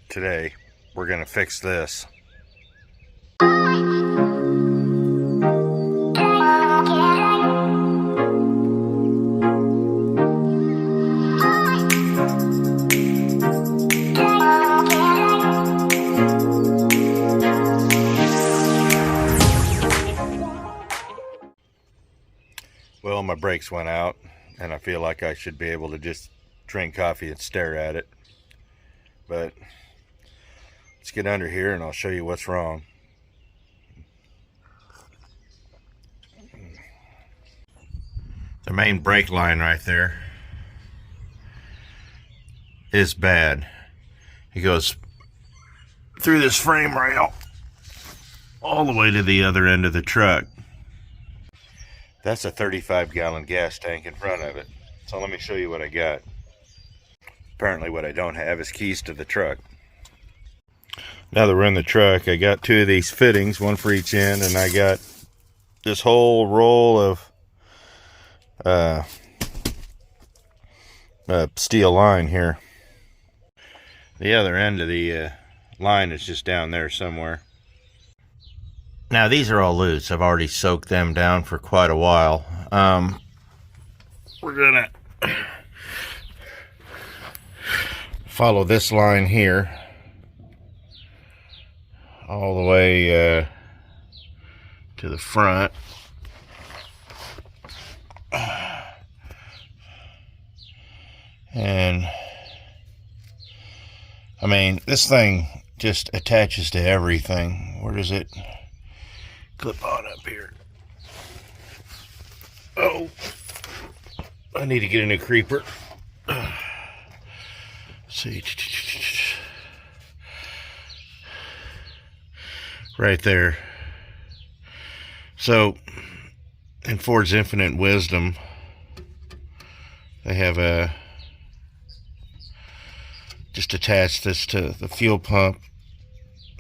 Today we're going to fix this. Well, my brakes went out and I feel like I should be able to just drink coffee and stare at it. But let's get under here and I'll show you what's wrong. The main brake line right there is bad. It goes through this frame rail all the way to the other end of the truck. That's a 35-gallon gas tank in front of it. So let me show you what I got. Apparently what I don't have is keys to the truck. Now that we're in the truck, I got two of these fittings, one for each end, and I got this whole roll of steel line here. The other end of the line is just down there somewhere. Now these are all loose. I've already soaked them down for quite a while. We're gonna follow this line here all the way to the front. And I mean, this thing just attaches to everything. Where does it clip on up here? Oh, I need to get a new creeper. Let's see. Right there. So, in Ford's infinite wisdom, they have just attached this to the fuel pump.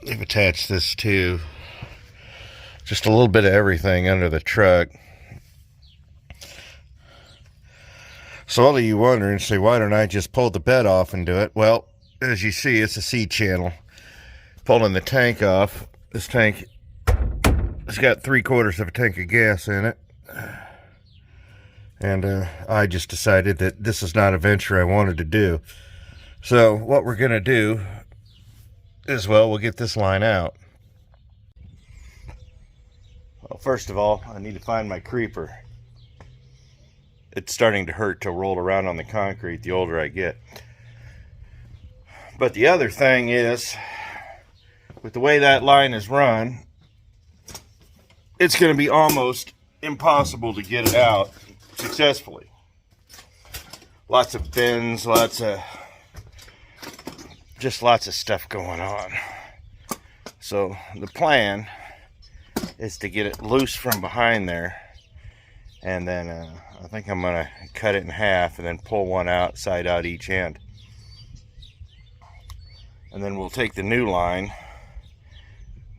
They've attached this to just a little bit of everything under the truck. So all of you wonder and say, why don't I just pull the bed off and do it? Well, as you see, it's a C channel. Pulling the tank off, this tank has got 3/4 of a tank of gas in it. And I just decided that this is not a venture I wanted to do. So what we're going to do is, well, we'll get this line out. Well, first of all, I need to find my creeper. It's starting to hurt to roll around on the concrete the older I get. But the other thing is, with the way that line is run, it's going to be almost impossible to get it out successfully. Lots of bends, lots of stuff going on. So the plan is to get it loose from behind there, and then I think I'm gonna cut it in half and then pull one out, side out each end, and then we'll take the new line.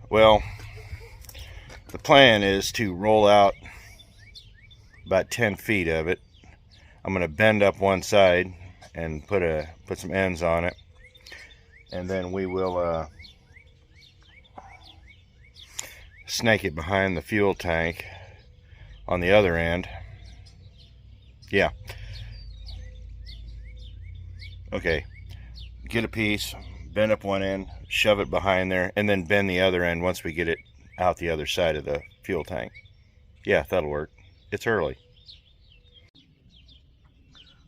Well, the plan is to roll out about 10 feet of it. I'm gonna bend up one side and put some ends on it, and then we will snake it behind the fuel tank on the other end. Yeah. Okay. Get a piece, bend up one end, shove it behind there, and then bend the other end once we get it out the other side of the fuel tank. Yeah, that'll work. It's early.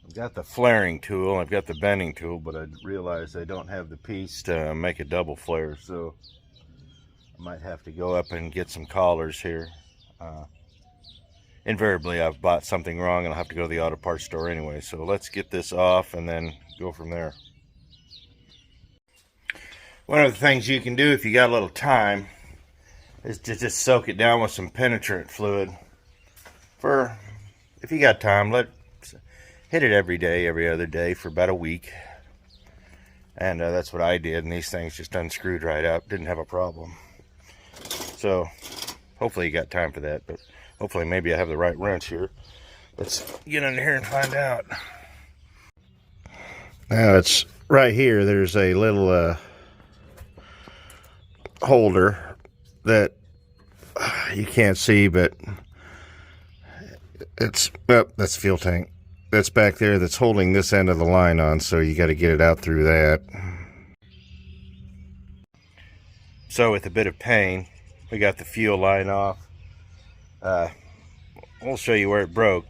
I've got the flaring tool, I've got the bending tool, but I realized I don't have the piece to make a double flare, so I might have to go up and get some collars here. Invariably, I've bought something wrong and I'll have to go to the auto parts store anyway, so let's get this off and then go from there. One of the things you can do if you got a little time is to just soak it down with some penetrant fluid. If you got time, hit it every day, every other day for about a week. And that's what I did, and these things just unscrewed right up, didn't have a problem. So hopefully you got time for that, but hopefully maybe I have the right wrench here. Let's get under here and find out. Now it's right here. There's a little holder that you can't see, but it's, oh, that's the fuel tank. That's back there that's holding this end of the line on, so you got to get it out through that. So with a bit of pain, we got the fuel line off. We'll show you where it broke.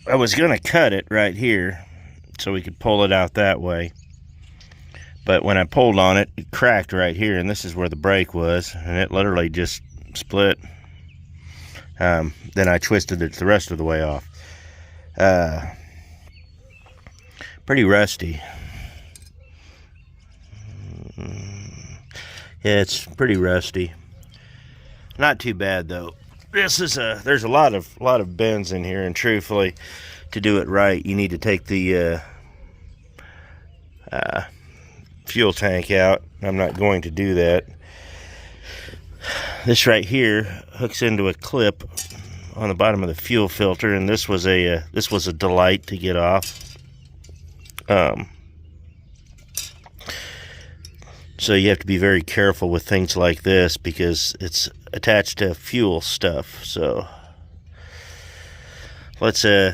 I was gonna cut it right here so we could pull it out that way, but when I pulled on it, it cracked right here, and this is where the brake was, and it literally just split. Then I twisted it the rest of the way off. Pretty rusty. Yeah, it's pretty rusty. Not too bad though. This is there's a lot of bends in here, and truthfully, to do it right, you need to take the fuel tank out. I'm not going to do that. This right here hooks into a clip on the bottom of the fuel filter, and this was a delight to get off. So you have to be very careful with things like this because it's attached to fuel stuff. So let's yeah.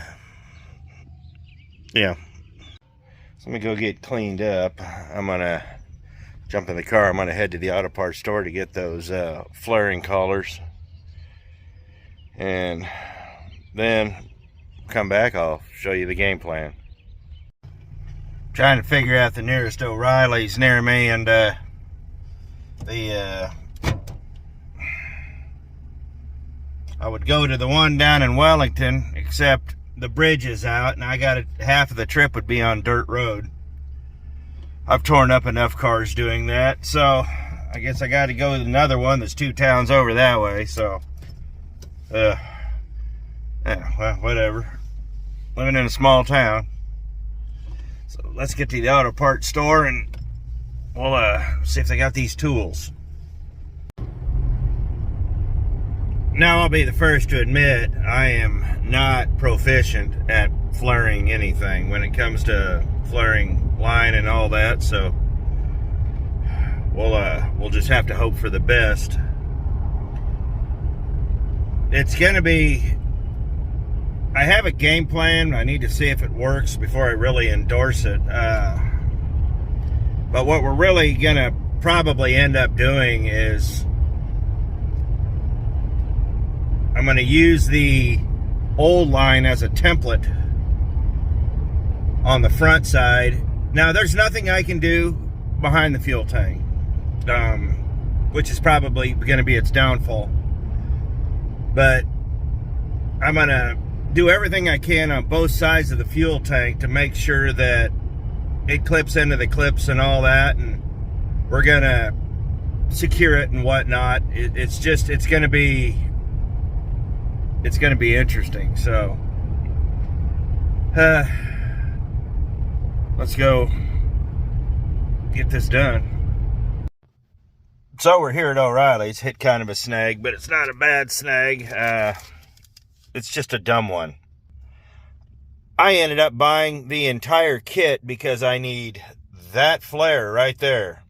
So let me go get cleaned up. I'm gonna jump in the car. I'm gonna head to the auto parts store to get those flaring collars, and then come back. I'll show you the game plan. Trying to figure out the nearest O'Reilly's near me, and I would go to the one down in Wellington, except the bridge is out, and I got half of the trip would be on dirt road. I've torn up enough cars doing that, so I guess I got to go to another one that's 2 towns over that way. So, yeah, well, whatever. Living in a small town. So let's get to the auto parts store and we'll see if they got these tools. Now, I'll be the first to admit I am not proficient at flaring anything when it comes to flaring line and all that, so we'll just have to hope for the best. It's gonna be, I have a game plan. I need to see if it works before I really endorse it. But what we're really gonna probably end up doing is I'm gonna use the old line as a template on the front side. Now, there's nothing I can do behind the fuel tank, which is probably gonna be its downfall. But I'm gonna do everything I can on both sides of the fuel tank to make sure that it clips into the clips and all that, and we're gonna secure it and whatnot. It's gonna be interesting. So let's go get this done. So we're here at O'Reilly's. Hit kind of a snag, but it's not a bad snag. It's just a dumb one. I ended up buying the entire kit because I need that flare right there.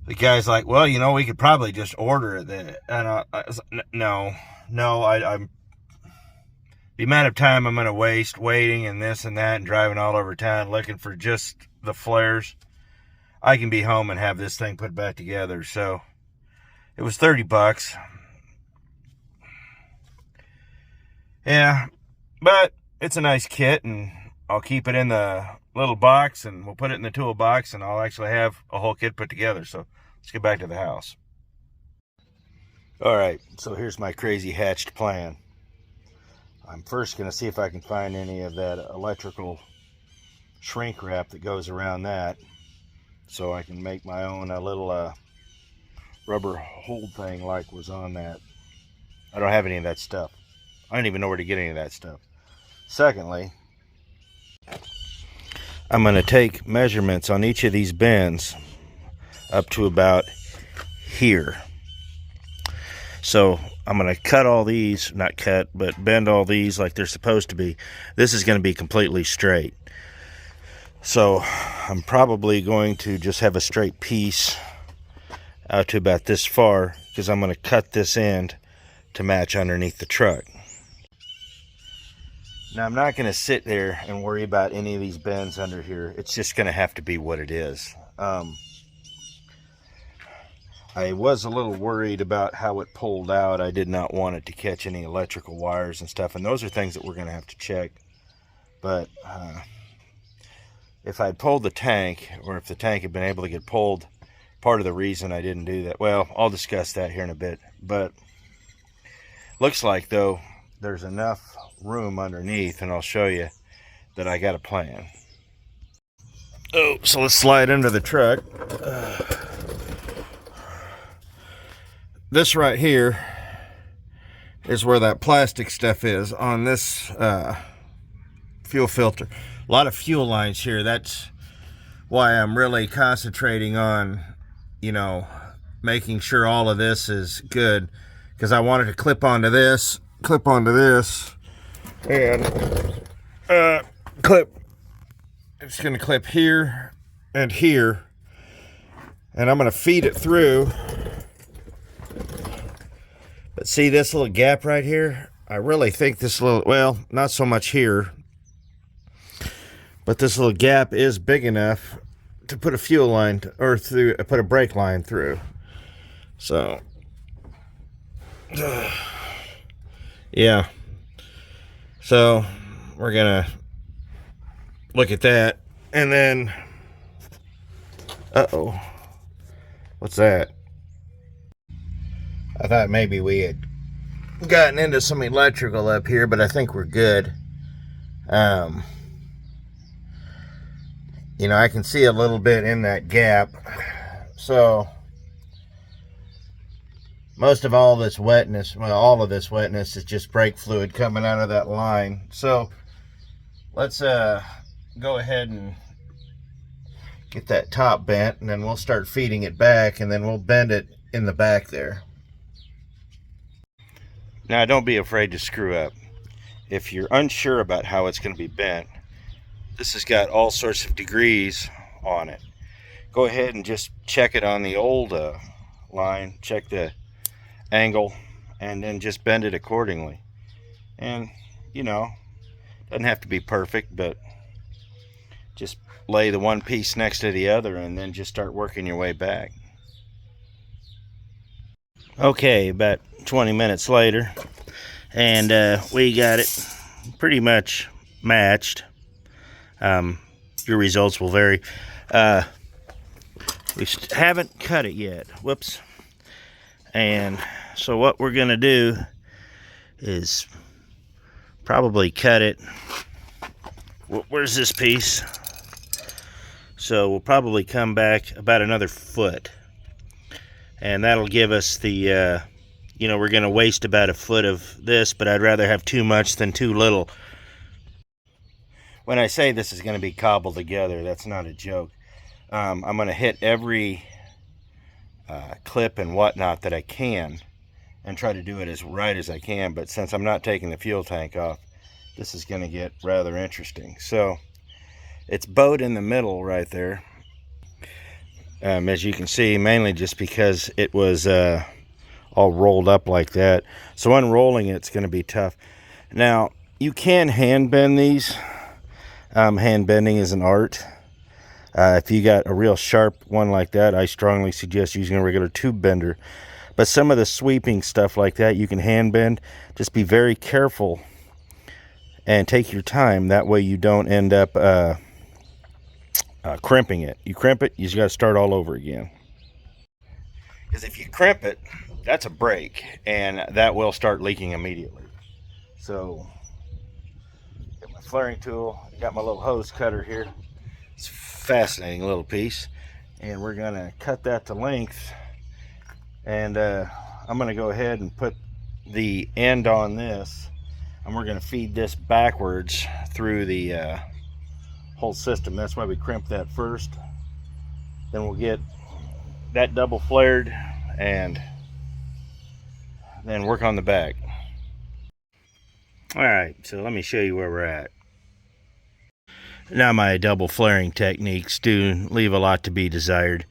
The guy's like, well, you know, we could probably just order it then. And I was like, no, I'm the amount of time I'm going to waste waiting and this and that and driving all over town looking for just the flares. I can be home and have this thing put back together. So it was $30. Yeah, but it's a nice kit, and I'll keep it in the little box, and we'll put it in the toolbox, and I'll actually have a whole kit put together. So let's get back to the house. All right, so here's my crazy hatched plan. I'm first going to see if I can find any of that electrical shrink wrap that goes around that, so I can make my own little rubber hold thing like was on that. I don't have any of that stuff. I don't even know where to get any of that stuff. Secondly, I'm going to take measurements on each of these bends up to about here. So I'm going to cut all these, not cut, but bend all these like they're supposed to be. This is going to be completely straight. So I'm probably going to just have a straight piece out to about this far, because I'm going to cut this end to match underneath the truck. Now, I'm not going to sit there and worry about any of these bends under here. It's just going to have to be what it is. I was a little worried about how it pulled out. I did not want it to catch any electrical wires and stuff, and those are things that we're going to have to check. But if I'd pulled the tank, or if the tank had been able to get pulled, part of the reason I didn't do that, well, I'll discuss that here in a bit. But looks like, though, there's enough room underneath, and I'll show you that I got a plan. Oh, so let's slide into the truck. This right here is where that plastic stuff is on this fuel filter. A lot of fuel lines here. That's why I'm really concentrating on, you know, making sure all of this is good, because I wanted to clip onto this, and clip. It's going to clip here and here, and I'm going to feed it through. But see this little gap right here? I really think this little, well, not so much here, but this little gap is big enough to put a fuel line or through, put a brake line through. So yeah, so we're gonna look at that, and then what's that? I thought maybe we had gotten into some electrical up here, but I think we're good. You know, I can see a little bit in that gap. So most of all this wetness, well, all of this wetness is just brake fluid coming out of that line. So let's go ahead and get that top bent, and then we'll start feeding it back, and then we'll bend it in the back there. Now, don't be afraid to screw up. If you're unsure about how it's going to be bent, this has got all sorts of degrees on it. Go ahead and just check it on the old line, check the angle, and then just bend it accordingly. And, you know, doesn't have to be perfect, but just lay the one piece next to the other and then just start working your way back. Okay, about 20 minutes later, and we got it pretty much matched. Your results will vary. We haven't cut it yet. Whoops. And so what we're going to do is probably cut it. Where's this piece? So we'll probably come back about another foot. And that'll give us the, you know, we're going to waste about a foot of this, but I'd rather have too much than too little. When I say this is going to be cobbled together, that's not a joke. I'm going to hit every clip and whatnot that I can and try to do it as right as I can. But since I'm not taking the fuel tank off, this is going to get rather interesting. So it's bowed in the middle right there. As you can see, mainly just because it was all rolled up like that. So unrolling it's going to be tough. Now, you can hand bend these. Hand bending is an art. If you got a real sharp one like that, I strongly suggest using a regular tube bender. But some of the sweeping stuff like that, you can hand bend. Just be very careful and take your time. That way you don't end up crimping it. You crimp it, you just got to start all over again. Because if you crimp it, that's a break, and that will start leaking immediately. So, got my flaring tool, got my little hose cutter here. It's a fascinating little piece, and we're going to cut that to length. And I'm going to go ahead and put the end on this, and we're going to feed this backwards through the whole system. That's why we crimp that first. Then we'll get that double flared and then work on the back. All right, so let me show you where we're at. Now my double flaring techniques do leave a lot to be desired,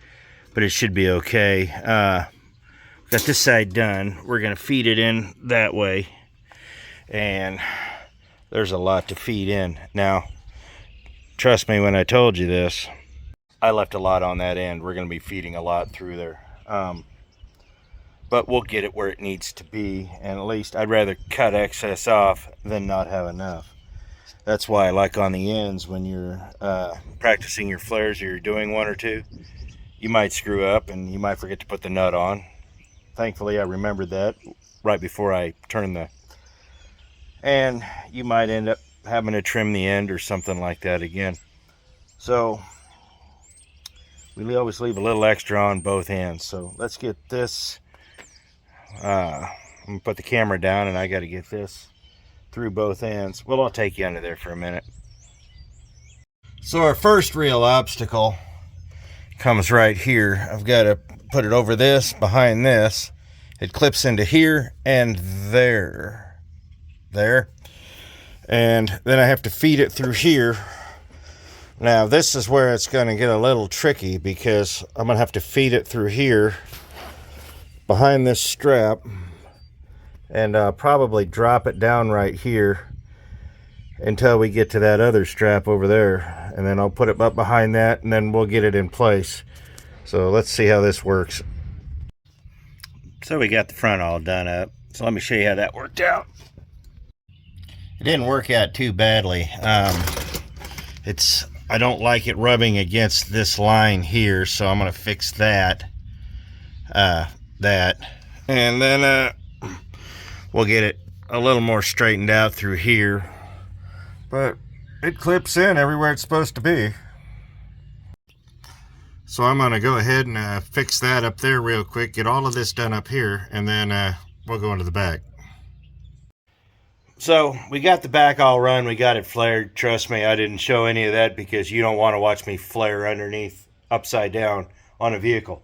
but it should be okay. Got this side done. We're gonna feed it in that way, and there's a lot to feed in. Now, trust me when I told you this, I left a lot on that end. We're gonna be feeding a lot through there. But we'll get it where it needs to be, and at least I'd rather cut excess off than not have enough. That's why I like on the ends, when you're practicing your flares or you're doing one or two, you might screw up and you might forget to put the nut on. Thankfully I remembered that right before I turned and you might end up having to trim the end or something like that again. So we always leave a little extra on both ends. So let's get this, I'm gonna put the camera down and I got to get this through both ends. Well, I'll take you under there for a minute. So our first real obstacle comes right here. I've got to put it over this, behind this. It clips into here and there. And then I have to feed it through here. Now this is where it's going to get a little tricky, because I'm going to have to feed it through here behind this strap, and probably drop it down right here until we get to that other strap over there, and then I'll put it up behind that, and then we'll get it in place. So let's see how this works. So we got the front all done up, so let me show you how that worked out. It didn't work out too badly. I don't like it rubbing against this line here, so I'm going to fix that. And then we'll get it a little more straightened out through here. But it clips in everywhere it's supposed to be. So I'm going to go ahead and fix that up there real quick, get all of this done up here, and then we'll go into the back. So we got the back all run, we got it flared. Trust me, I didn't show any of that because you don't want to watch me flare underneath, upside down on a vehicle.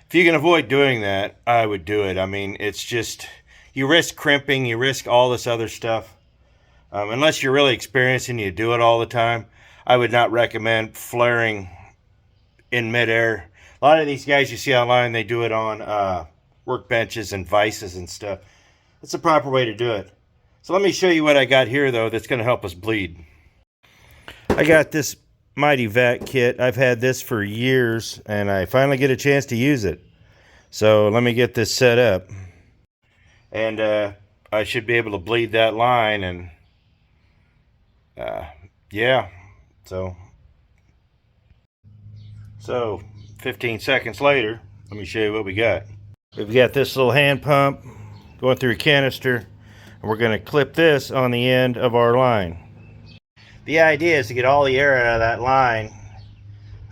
If you can avoid doing that, I would do it. I mean, it's just, you risk crimping, you risk all this other stuff. Unless you're really experienced and you do it all the time, I would not recommend flaring in midair. A lot of these guys you see online, they do it on workbenches and vices and stuff. It's the proper way to do it. So let me show you what I got here, though, that's going to help us bleed. I got this Mighty Vac kit. I've had this for years, and I finally get a chance to use it. So let me get this set up. And I should be able to bleed that line, and yeah. So 15 seconds later, let me show you what we got. We've got this little hand pump going through a canister. We're going to clip this on the end of our line. The idea is to get all the air out of that line,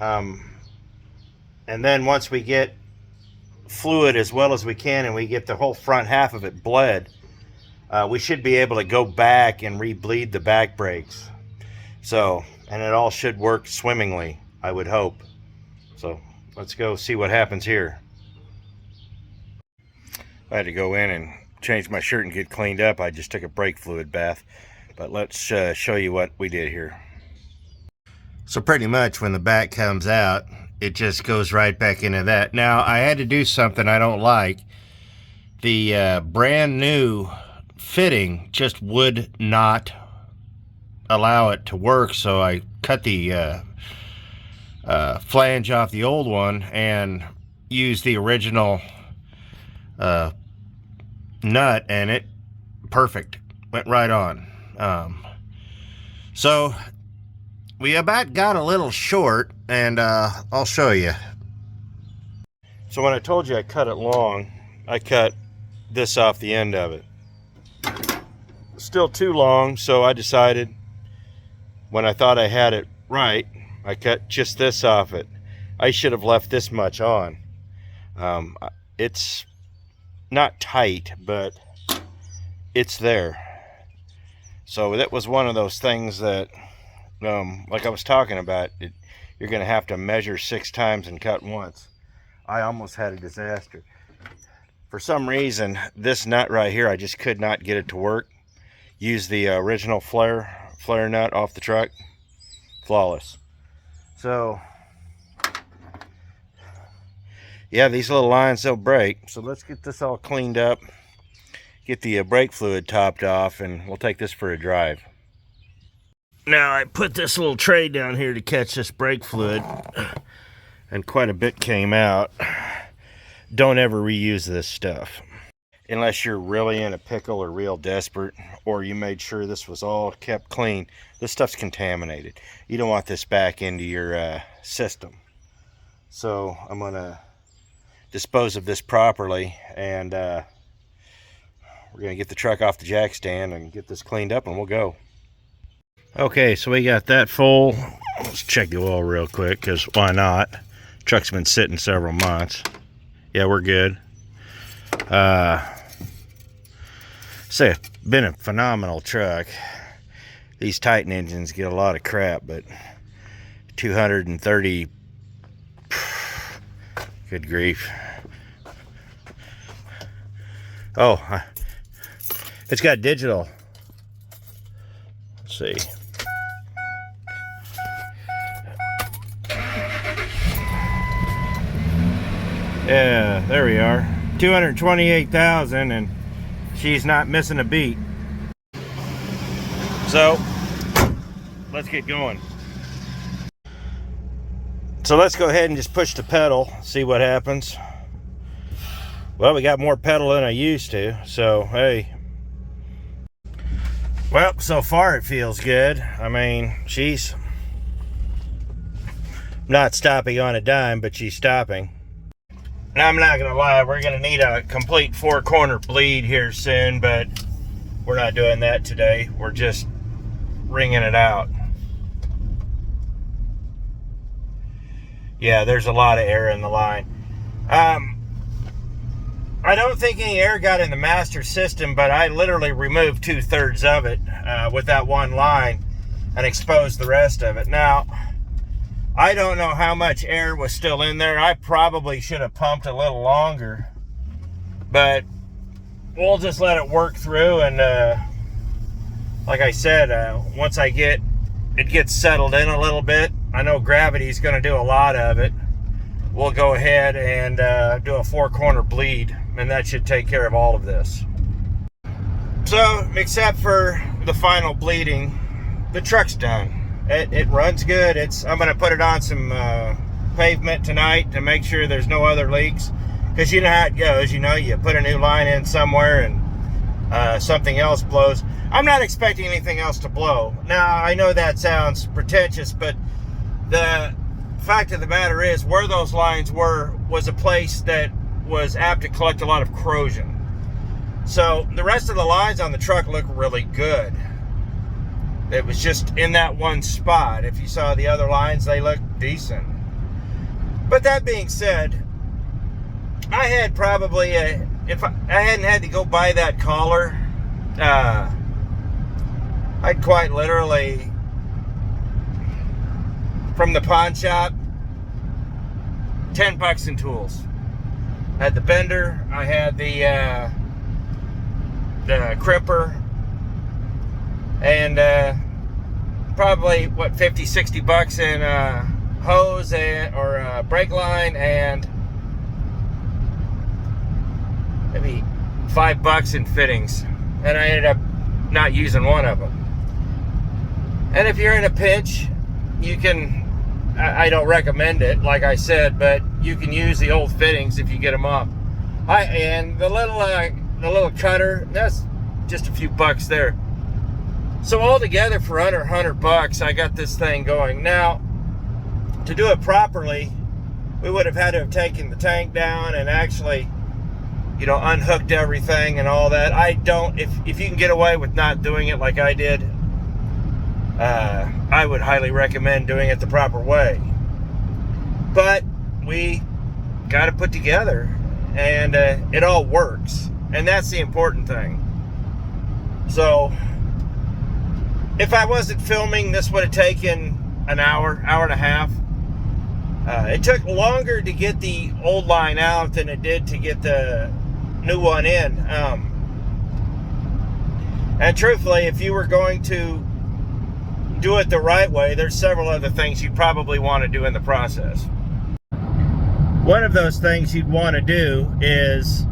and then once we get fluid as well as we can and we get the whole front half of it bled, we should be able to go back and re-bleed the back brakes. So, and it all should work swimmingly, I would hope. So let's go see what happens here. I had to go in and change my shirt and get cleaned up. I just took a brake fluid bath, but let's show you what we did here. So pretty much when the back comes out, it just goes right back into that. Now I had to do something I don't like. The brand new fitting just would not allow it to work, so I cut the flange off the old one and used the original nut, and it perfect went right on. So we about got a little short, and I'll show you. So when I told you I cut it long, I cut this off the end of it. Still too long, so I decided, when I thought I had it right, I cut just this off it. I should have left this much on. It's not tight, but it's there. So that was one of those things that, like I was talking about, you're going to have to measure 6 times and cut once. I almost had a disaster. For some reason, this nut right here, I just could not get it to work. Use the original flare nut off the truck. flawless. So yeah, these little lines don't break. So let's get this all cleaned up, get the brake fluid topped off, and we'll take this for a drive. Now I put this little tray down here to catch this brake fluid, and quite a bit came out. Don't ever reuse this stuff unless you're really in a pickle or real desperate, or you made sure this was all kept clean. This stuff's contaminated. You don't want this back into your system. So I'm gonna dispose of this properly, and we're gonna get the truck off the jack stand and get this cleaned up, and we'll go. Okay, so we got that full. Let's check the oil real quick, because why not? Truck's been sitting several months. Yeah, we're good. Say it's been a phenomenal truck. These Titan engines get a lot of crap, but 230, good grief. Oh, it's got digital. Let's see. Yeah, there we are. 228,000, and she's not missing a beat. So let's get going. So let's go ahead and just push the pedal, see what happens. Well, we got more pedal than I used to, so hey. Well, so far it feels good. I mean, she's not stopping on a dime, but she's stopping. Now, I'm not gonna lie, we're gonna need a complete 4-corner bleed here soon, but we're not doing that today. We're just wringing it out. Yeah, there's a lot of air in the line. I don't think any air got in the master system, but I literally removed 2/3 of it with that one line and exposed the rest of it. Now, I don't know how much air was still in there. I probably should have pumped a little longer, but we'll just let it work through. And like I said, once it gets settled in a little bit, I know gravity's going to do a lot of it. We'll go ahead and do a 4-corner bleed, and that should take care of all of this. So, except for the final bleeding, the truck's done. It runs good. I'm going to put it on some pavement tonight to make sure there's no other leaks, because you know how it goes. You know, you put a new line in somewhere and something else blows. I'm not expecting anything else to blow. Now, I know that sounds pretentious, but the fact of the matter is, where those lines was a place that was apt to collect a lot of corrosion. So the rest of the lines on the truck look really good. It was just in that one spot. If you saw the other lines, they look decent. But that being said, I had probably if I hadn't had to go buy that collar, I'd quite literally, from the pawn shop, $10 in tools. I had the bender, I had the crimper, and probably what, $50-$60 in hose or Brakeline, and maybe $5 in fittings, and I ended up not using one of them. And if you're in a pinch, you can, I don't recommend it, like I said, but you can use the old fittings if you get them up. And the little cutter, that's just a few bucks there. So altogether, for under $100, I got this thing going. Now, to do it properly, we would have had to have taken the tank down and actually, you know, unhooked everything and all that. I don't, if you can get away with not doing it like I did, I would highly recommend doing it the proper way. But we got it put together, and it all works, and that's the important thing. So if I wasn't filming, this would have taken an hour and a half. It took longer to get the old line out than it did to get the new one in. And truthfully, if you were going to do it the right way, there's several other things you probably want to do in the process. One of those things you'd want to do is,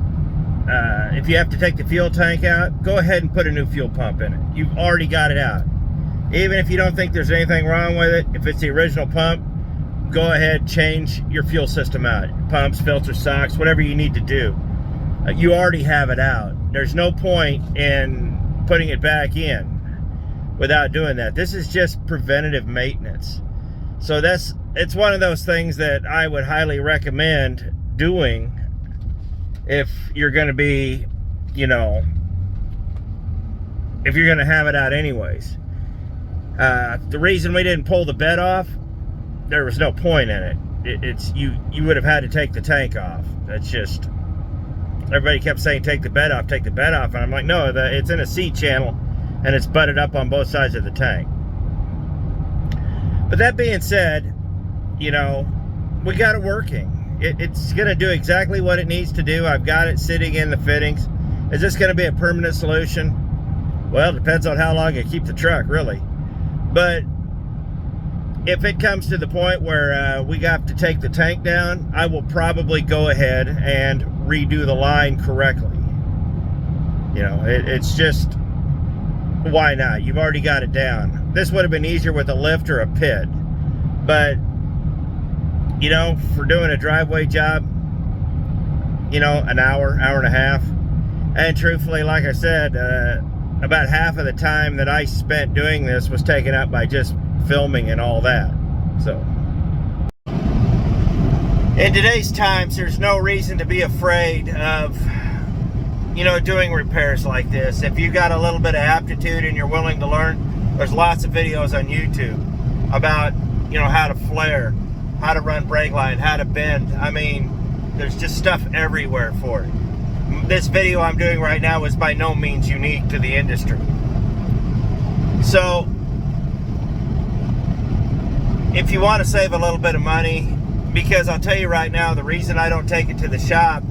if you have to take the fuel tank out, go ahead and put a new fuel pump in it. You've already got it out. Even if you don't think there's anything wrong with it, if it's the original pump, go ahead, change your fuel system out. Pumps, filters, socks, whatever you need to do. You already have it out. There's no point in putting it back in without doing that. This is just preventative maintenance. So it's one of those things that I would highly recommend doing if you're going to be, you know, if you're going to have it out anyways. The reason we didn't pull the bed off, there was no point in it. You would have had to take the tank off. That's just, everybody kept saying take the bed off, and I'm like, no, it's in a C channel and it's butted up on both sides of the tank. But that being said, you know, we got it working. It's going to do exactly what it needs to do. I've got it sitting in the fittings. Is this going to be a permanent solution? Well, it depends on how long you keep the truck, really. But if it comes to the point where we have to take the tank down, I will probably go ahead and redo the line correctly. You know, it's just, why not? You've already got it down. This would have been easier with a lift or a pit. But, you know, for doing a driveway job, you know, an hour and a half. And truthfully, like I said, about half of the time that I spent doing this was taken up by just filming and all that. So in today's times, there's no reason to be afraid of, you know, doing repairs like this. If you got a little bit of aptitude and you're willing to learn, there's lots of videos on YouTube about, you know, how to flare, how to run Brakeline, how to bend. I mean, there's just stuff everywhere for it. This video I'm doing right now is by no means unique to the industry. So if you want to save a little bit of money, because I'll tell you right now, the reason I don't take it to the shop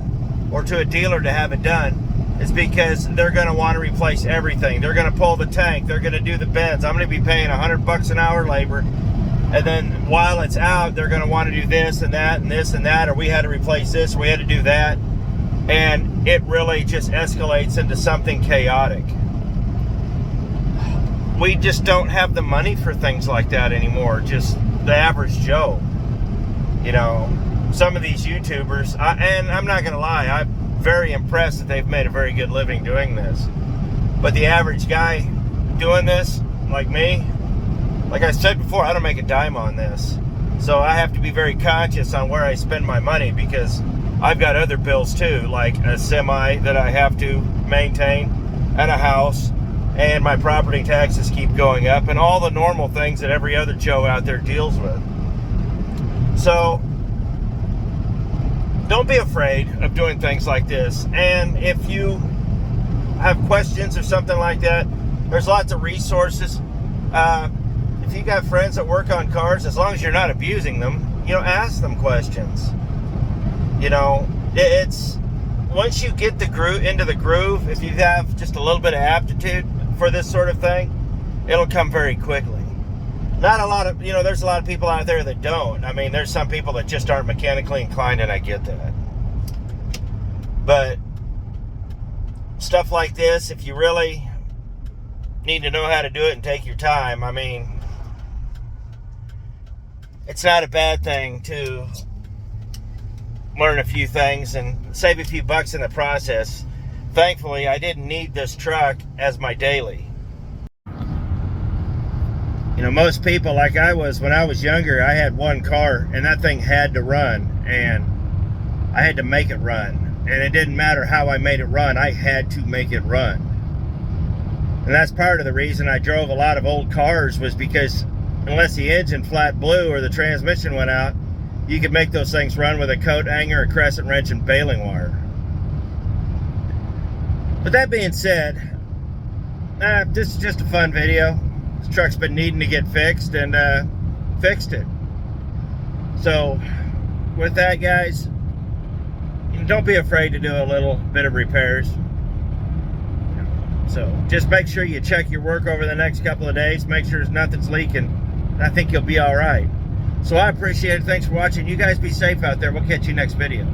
or to a dealer to have it done is because they're going to want to replace everything. They're going to pull the tank. They're going to do the bends. I'm going to be paying $100 an hour labor. And then while it's out, they're going to want to do this and that and this and that, or we had to replace this, or we had to do that. And it really just escalates into something chaotic. We just don't have the money for things like that anymore. Just the average Joe. You know, some of these YouTubers, and I'm not going to lie, I'm very impressed that they've made a very good living doing this. But the average guy doing this, like me, like I said before, I don't make a dime on this. So I have to be very conscious on where I spend my money, because I've got other bills too, like a semi that I have to maintain, and a house, and my property taxes keep going up, and all the normal things that every other Joe out there deals with. So don't be afraid of doing things like this. And if you have questions or something like that, there's lots of resources. If you got friends that work on cars, as long as you're not abusing them, you know, ask them questions. You know, it's, once you get into the groove, if you have just a little bit of aptitude for this sort of thing, it'll come very quickly. Not a lot of, you know, there's a lot of people out there that don't. I mean, there's some people that just aren't mechanically inclined, and I get that. But stuff like this, if you really need to know how to do it and take your time, I mean, it's not a bad thing to learn a few things and save a few bucks in the process. Thankfully, I didn't need this truck as my daily. You know, most people, like I was when I was younger, I had one car and that thing had to run, and I had to make it run. And it didn't matter how I made it run, I had to make it run. And that's part of the reason I drove a lot of old cars, was because unless the engine flat blew or the transmission went out, you could make those things run with a coat hanger, a crescent wrench, and baling wire. But that being said, this is just a fun video. This truck's been needing to get fixed, and fixed it. So with that, guys, don't be afraid to do a little bit of repairs. So just make sure you check your work over the next couple of days. Make sure nothing's leaking. And I think you'll be all right. So I appreciate it. Thanks for watching. You guys be safe out there. We'll catch you next video.